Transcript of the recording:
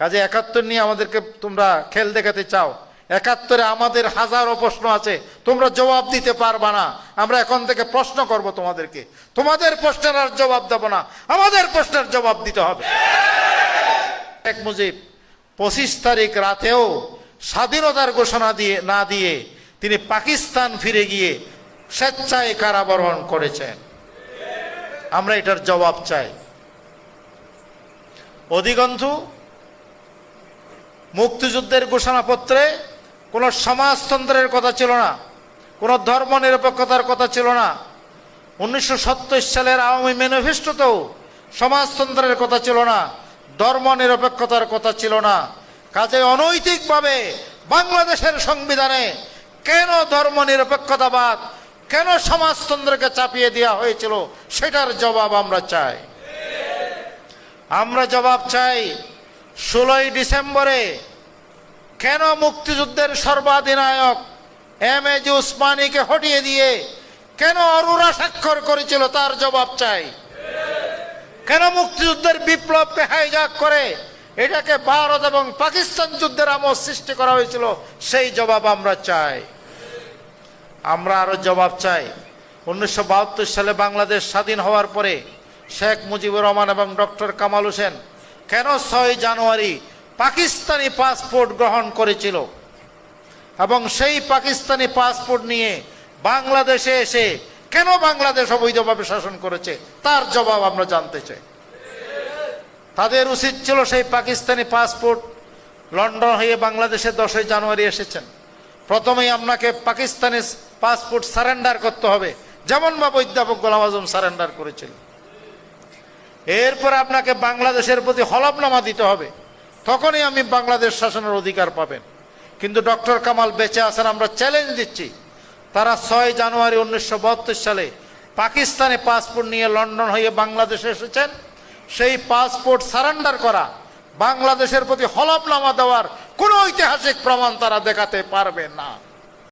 কাজে ৭১ নিয়ে আমাদেরকে তোমরা খেল দেখাতে চাও, ৭১-এ আমাদের হাজারো প্রশ্ন আছে, তোমরা জবাব দিতে পারবা না। আমরা এখন থেকে প্রশ্ন করব তোমাদেরকে, তোমাদের প্রশ্নের আর জবাব দেব না, আমাদের প্রশ্নের জবাব দিতে হবে। শেখ মুজিব 25 তারিখ রাতেও স্বাধীনতার ঘোষণা না দিয়ে তিনি পাকিস্তান ফিরে গিয়ে স্বেচ্ছায় কারাবরণ করেছেন। আমরা এটার জবাব চাই। অধিকন্তু মুক্তিযুদ্ধের ঘোষণাপত্রে কোনো সমাজতন্ত্রের কথা ছিল না, কোনো ধর্ম নিরপেক্ষতার কথা ছিল না। 1970 সালের আওয়ামী ম্যানিফেস্টোতেও সমাজতন্ত্রের কথা ছিল না, ধর্ম নিরপেক্ষতার কথা ছিল না। কাজে অনৈতিকভাবে বাংলাদেশের সংবিধানে কেন ধর্ম নিরপেক্ষতাবাদ, কেন সমাজতন্ত্রকে চাপিয়ে দেওয়া হয়েছিল, সেটার জবাব আমরা চাই। আমরা জবাব চাই 16ই ডিসেম্বরে কেন মুক্তিযুদ্ধের সর্বাধিনায়ক এমএজি উসমানীকে হটিয়ে দিয়ে কেন অরোরা স্বাক্ষর করেছিল, তার জবাব চাই। কেন মুক্তিযুদ্ধের বিপ্লবকে হাইজ্যাক করে এটাকে ভারত এবং পাকিস্তান যুদ্ধের আমল সৃষ্টি করা হয়েছিল, সেই জবাব আমরা চাই। আমরা আরো জবাব চাই 1972 সালে বাংলাদেশ স্বাধীন হওয়ার পরে শেখ মুজিবুর রহমান এবং ডক্টর কামাল হোসেন কেন 6 জানুয়ারি পাকিস্তানি পাসপোর্ট গ্রহণ করেছিল এবং সেই পাকিস্তানি পাসপোর্ট নিয়ে বাংলাদেশে এসে কেন বাংলাদেশ অবৈধভাবে শাসন করেছে, তার জবাব আমরা জানতে চাই। তাদের উচিত ছিল সেই পাকিস্তানি পাসপোর্ট, লন্ডন হয়ে বাংলাদেশে 10ই জানুয়ারি এসেছেন, প্রথমেই আপনাকে পাকিস্তানি পাসপোর্ট সারেন্ডার করতে হবে, যেমন ভাবে অধ্যাপক গোলাম আজম সারেন্ডার করেছিল। এরপর আপনাকে বাংলাদেশের প্রতি হলফনামা দিতে হবে, তখনই আমি বাংলাদেশ শাসনের অধিকার পাবেন। কিন্তু ডক্টর কামাল বেঁচে আছেন, আমরা চ্যালেঞ্জ দিচ্ছি। তারা 6 জানুয়ারি 1972 সালে পাকিস্তানি পাসপোর্ট নিয়ে লন্ডন হয়ে বাংলাদেশে এসেছেন। সেই পাসপোর্ট সারেন্ডার করা, বাংলাদেশের প্রতি হলফনামা দেওয়ার কোনো ঐতিহাসিক প্রমাণ তারা দেখাতে পারবে না।